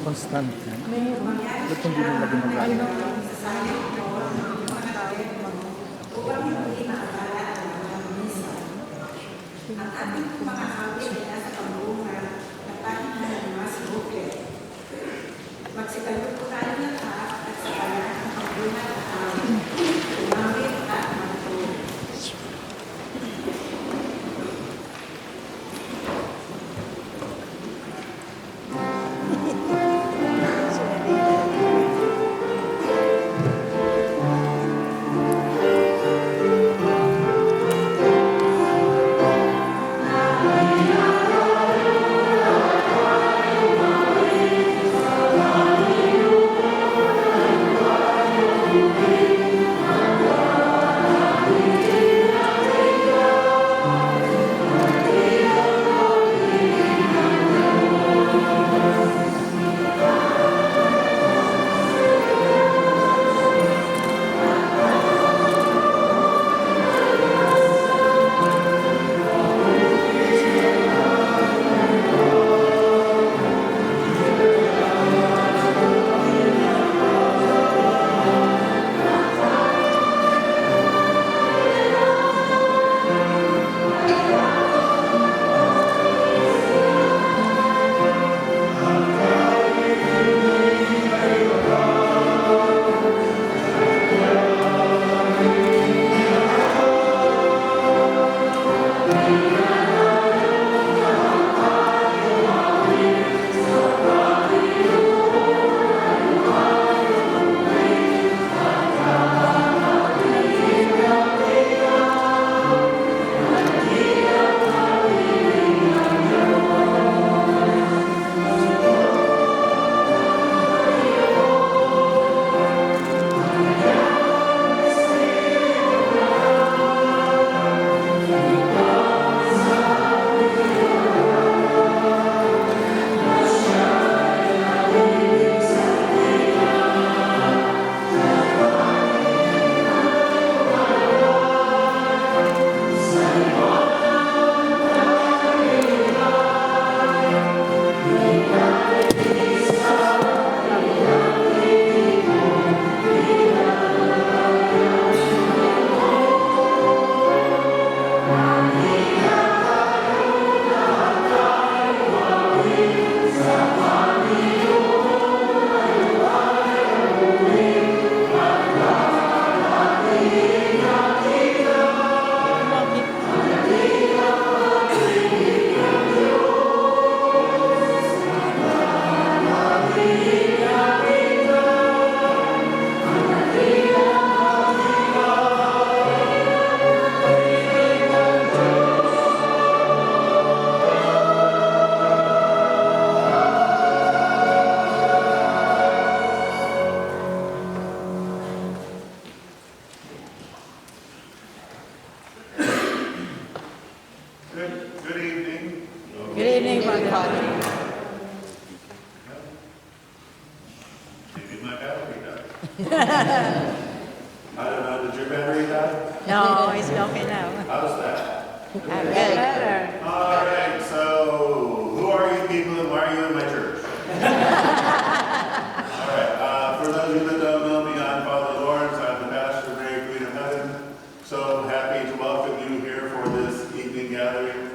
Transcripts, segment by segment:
constant yan. Meron. Ba't hindi nila Ay, ginagamit? no. Ang ating mga awit ay nasa pambuhang na pahit na naman sa bukid. Magsikalot po tayo lahat at sa kanya ang pambuhan at awit. Umawit at magtulog. Good evening. Good evening, my Father. Maybe my battery died. I don't know, did your battery die? No, it's okay now. How's that? Better. All right, so who are you people and why are you in my church? All right, for those of you that don't know me, I'm Father Lawrence. I'm the pastor of Mary Queen of Heaven. So happy to welcome you here for this evening gathering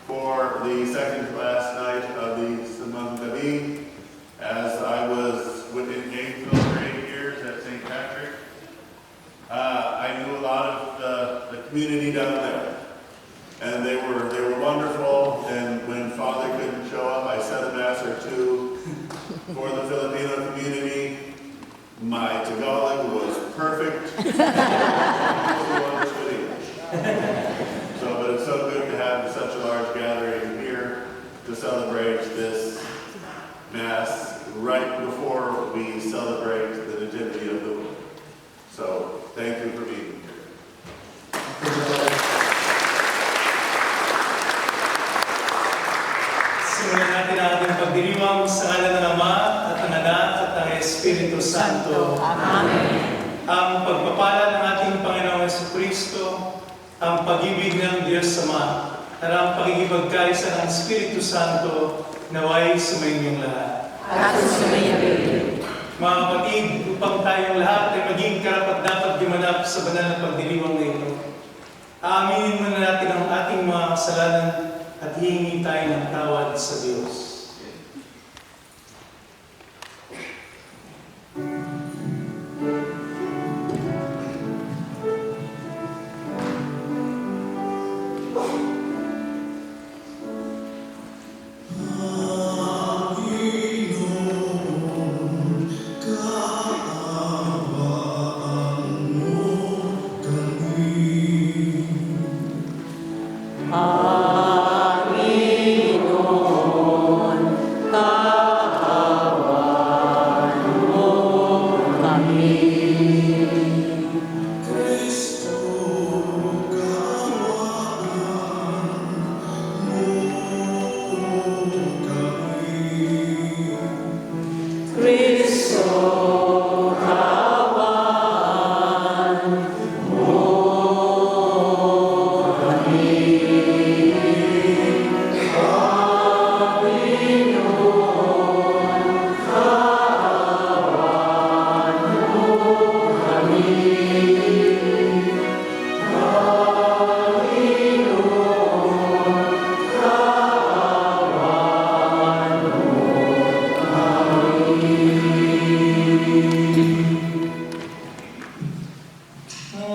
for the second to last night of the Simon David. As I was within Gainesville for 8 years at St. Patrick, I knew a lot of the community down there. And they were wonderful, and when Father couldn't show up, I said a mass or two for the Filipino community. My Tagalog was perfect. Who understood English. But it's so good to have such a large gathering here to celebrate this Mass right before we celebrate the Nativity of the Lord. So, thank you for being here. Simulan natin ang ating pagdiriwang sa ngalan ng Ama at ng Anak at ng Espiritu Santo. Amen. Ang pagpapala ng ating Panginoong Jesucristo, ang pag-ibig ng Diyos Ama, at ang pagkikipagkaisa ng Espiritu Santo naway sumayin lahat. at sumayabi. Mga kapatid, upang tayong lahat ay maging karapat-dapat gimanap sa banal na pagdiriwang na ito, aaminin muna natin ang ating mga kasalanan at hihingi tayo ng tawad sa Diyos.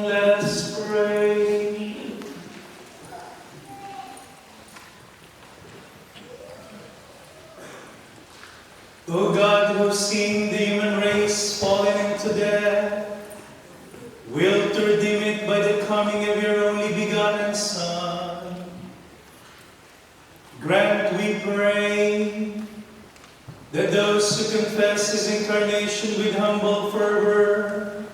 Let's pray. O God, who seen the human race fallen into death, will to redeem it by the coming of your only begotten Son. Grant, we pray, that those who confess his incarnation with humble fervor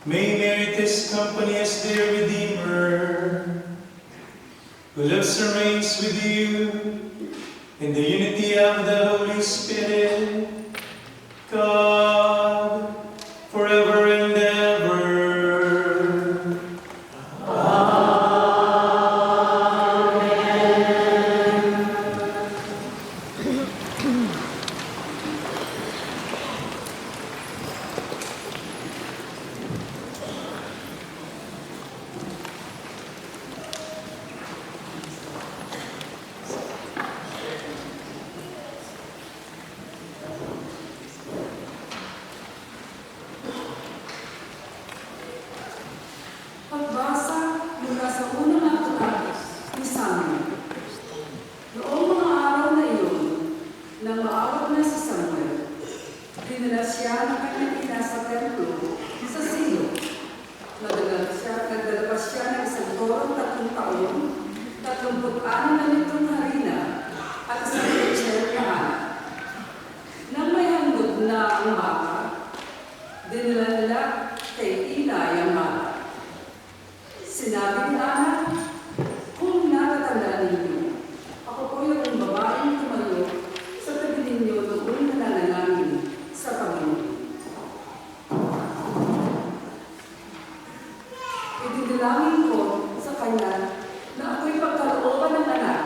may merit his company as their Redeemer, who lives and reigns with you in the unity of the Holy Spirit, God, forever and ever. Pagbasa mula sa unang aklat ni Samuel. Noong mga araw na iyon, nang maawat na si Samuel, dinala siya ng kanyang ina sa templo sa Silo. Nagdala pa siya ng isang torong 3 taon, 36 na nitong harina at isang lecher na anak. Nang may handog na ang baka, dinala nila kay Eli ang baka. Sinabi ni Ana, kung natatandaan ninyo, ako po yung babaeng tumayo sa tabi ninyo noong nananalangin sa Panginoon. Idinalangin ko sa kanya na ako'y pagkalooban ng anak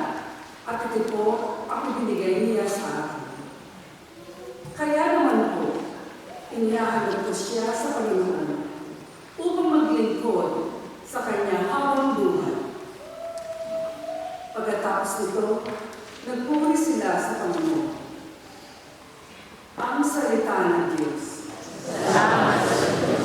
at ito po ang binigay niya sa akin. Kaya naman po, inihahalog ko siya sa Panginoon upang maglingkod sa kanya habang buhay. Pagkatapos nito, nagpuri sila sa Panginoon. Ang salita ng Diyos. Salamat sa Diyos.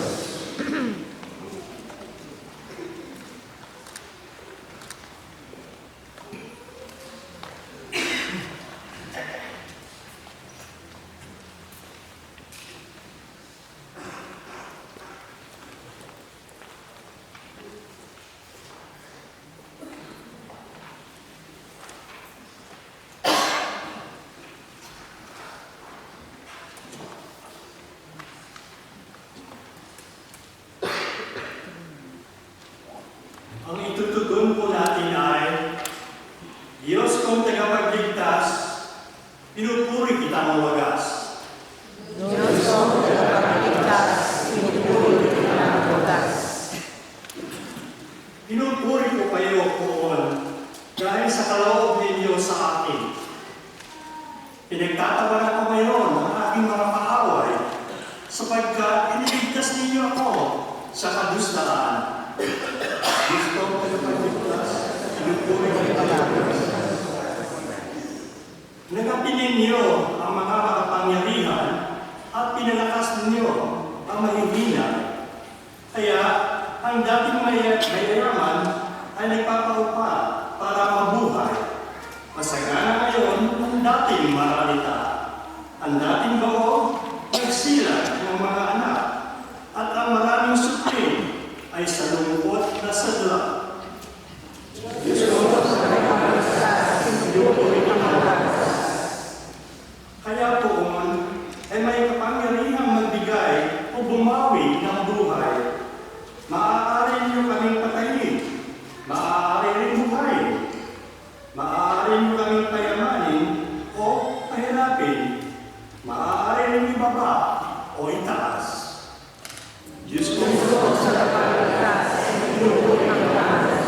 Ang itutugon po natin ay, Diyos kong tagapagligtas, pinupuri kita ng wagas. Diyos kong tagapagligtas, pinupuri kita ng wagas. Pinupuri ko kayo, Poon, dahil sa kaloob ninyo sa akin. Pinagtatawanan ko kayo saan. Diyos ko, tagapagligtas, pinupuri kita. Nagapinin niyo ang mga makapangyarihan at pinalakas ninyo ang mahihina. Kaya, ang dating mayayaman ay nagpapaupa para mabuhay. Masagana ngayon ang dating maralita. Ang dating bao, nagsilag ng mga anak. At ang maraming supling ay sa lungkot na sadla. Diyos ko, pinupuri kita. Kaya poon, ay may kapangyarihang magbigay o bumawi ng buhay. Maaari niyo kaming patayin, maaari rin buhayin, maaari niyo kaming payamanin o pahirapin, maaari rin ibaba o itaas. Diyos ko, sa kapalitas, pinupuri ang pangalan.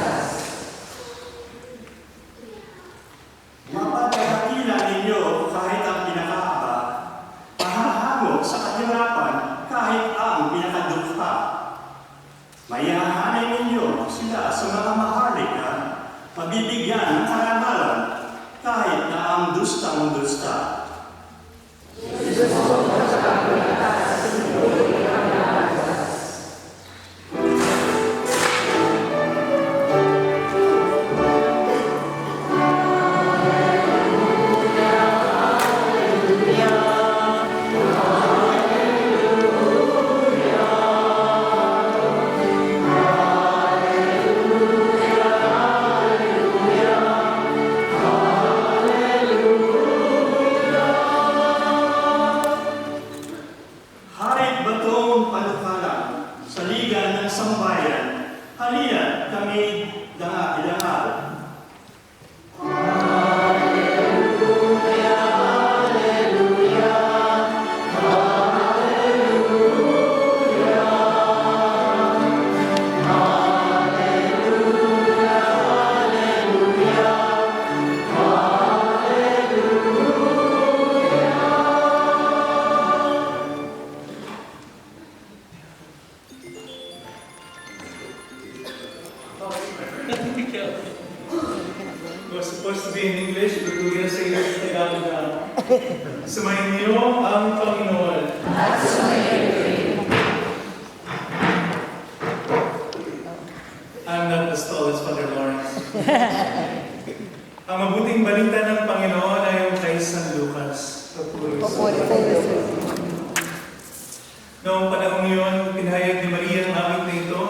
mapagkakila ninyo kahit ang pinakahaba, mahahango sa kahirapan kahit ang pinakadukha. Mayahanay ninyo sila sa mga maharlika, mabibigyan ng karangalan kahit na ang dustang-dusta. Diyos ko, sa kapalitas, pinupuri ang pangalan. Harit batong panukalang sa liga ng sambayan, halina kami danga-ilangal. It was supposed to be in English, but we're going to say it in Tagalog now. Sumayin niyo ang Panginoon. At sumayin. I'm not as tall as Father Lawrence. Ang mabuting balita ng Panginoon ay yung kay San Lucas. Papuri sa Papuri po, Jesus. Noong panahon yun, pinahayag ni Maria ang awit na ito,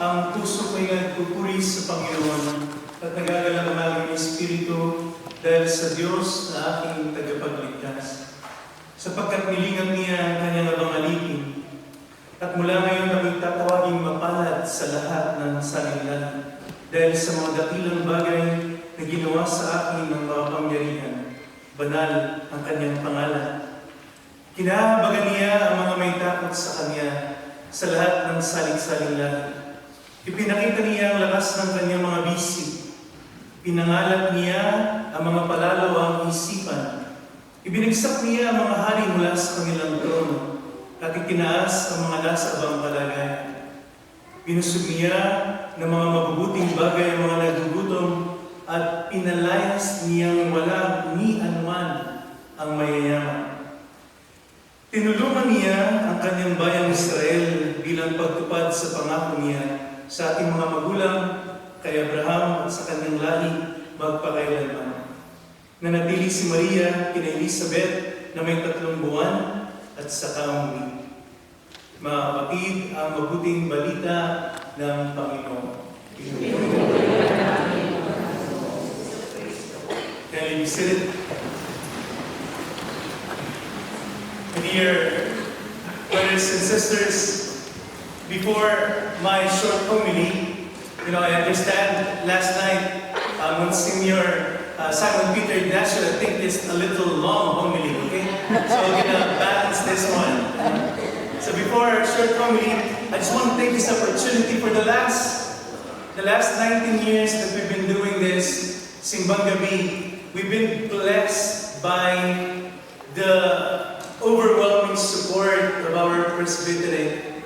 ang puso ko'y nagpupuri sa Panginoon at nagagalang ang aking espiritu dahil sa Diyos na aking tagapagligtas. Sapagkat nilingan niya ang kanyang abang alipin at mula ngayon ako'y tatawaging mapalad sa lahat ng sanlibutan dahil sa mga dakilang bagay na ginawa sa akin ng mga pangyarihan. Banal ang kanyang pangalan. Kinahabagan niya ang mga may takot sa kanya sa lahat ng saling-saling langit. Ipinakita niya ang lakas ng kanyang mga bisi. Pinangalat niya ang mga palalawang isipan. Ibinagsak niya ang mga hari mula sa kanilang trono at itinaas ang mga nasa abang palagay. Binusog niya ng mga mabubuting bagay ang mga nagugutom at pinalayas niyang walang ni anuman ang mayayaman. Tinulungan niya ang kanyang bayang Israel bilang pagtupad sa pangako niya sa ating mga magulang, kay Abraham at sa kanyang lahi magpakailanman. Nanatili si Maria kina Elizabeth na may 3 buwan at saka umuli. Mga kapatid, ang mabuting balita ng Panginoon. Can you be seated? Dear brothers and sisters, before my short homily, I understand last night Monsignor Simon Peter Ignacio, I think it's a little long homily, okay? So we're gonna balance this one. So before our short homily, I just want to take this opportunity for the last 19 years that we've been doing this Simbang Gabi. We've been blessed by the overwhelming support of our presbytery.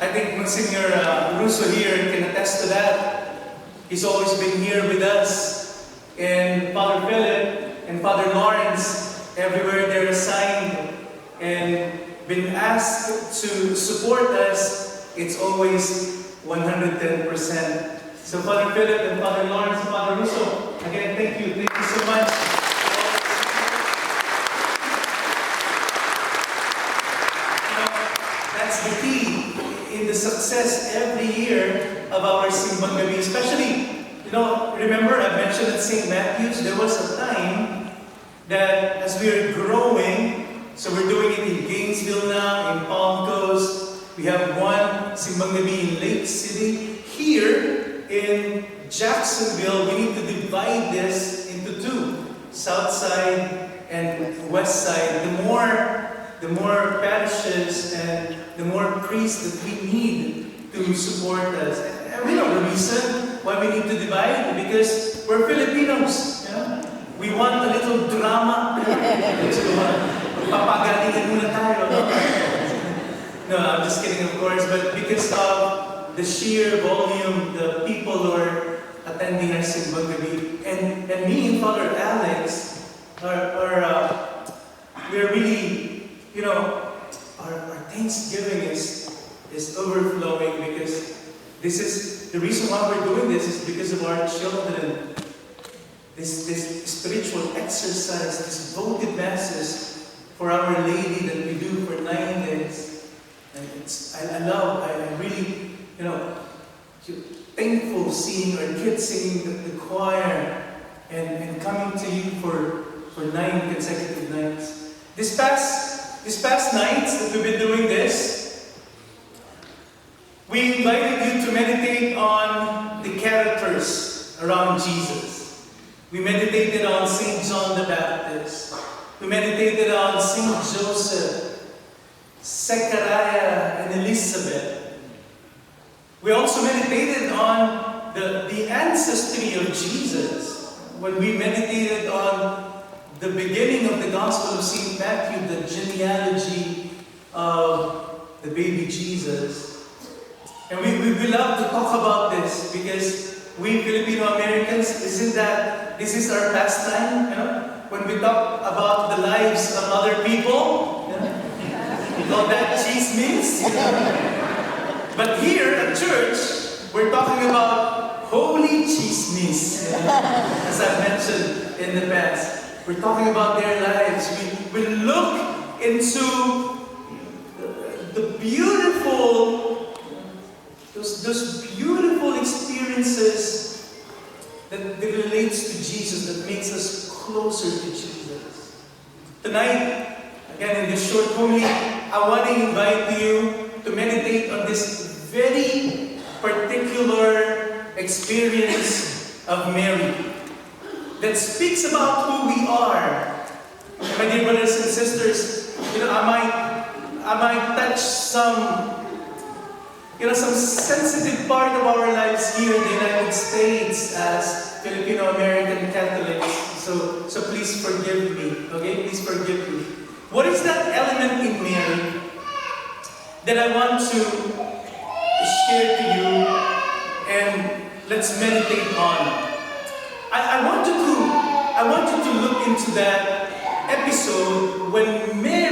I think Monsignor Russo here can attest to that. He's always been here with us. And Father Philip and Father Lawrence, everywhere they're assigned and been asked to support us, it's always 110%. So Father Philip and Father Lawrence and Father Russo, again, thank you. Thank you so much. That's the key in the success every year of our Simbang Gabi. Especially, remember I mentioned at St. Matthew's, there was a time that as we are growing, so we're doing it in Gainesville now, in Palm Coast. We have one Simbang Gabi in Lake City. Here in Jacksonville, we need to divide this into two, South Side and West Side. The more parishes and the more priests that we need to support us. And we know the reason why we need to divide, because we're Filipinos. We want a little drama. Papagalingan muna tayo. No, I'm just kidding, of course. But because of the sheer volume, the people who are attending our Simbang Gabi, and me and Father Alex we're really, our Thanksgiving is overflowing, because this is the reason why we're doing this is because of our children. This spiritual exercise, this votive masses for Our Lady that we do for 9 days. And I really, thankful seeing our kids singing the choir and coming to you for 9 consecutive nights. This past nights that we've been doing this, we invited you to meditate on the characters around Jesus. We meditated on St. John the Baptist. We meditated on St. Joseph, Zechariah, and Elizabeth. We also meditated on the ancestry of Jesus. When we meditated on the beginning of the Gospel of St. Matthew, the genealogy of the baby Jesus. And we love to talk about this, because we Filipino Americans, this is our pastime, when we talk about the lives of other people, we call that chismis. But here at church, we're talking about holy chismis, as I've mentioned in the past. We're talking about their lives. We look into the beautiful, those beautiful experiences that relates to Jesus, that makes us closer to Jesus. Tonight, again in this short homily, I want to invite you to meditate on this very particular experience of Mary that speaks about who we are. My dear brothers and sisters, I might touch some sensitive part of our lives here in the United States as Filipino-American Catholics. So please forgive me, okay? Please forgive me. What is that element in Mary that I want to share to you and let's meditate on? I want you to look into that episode when Mary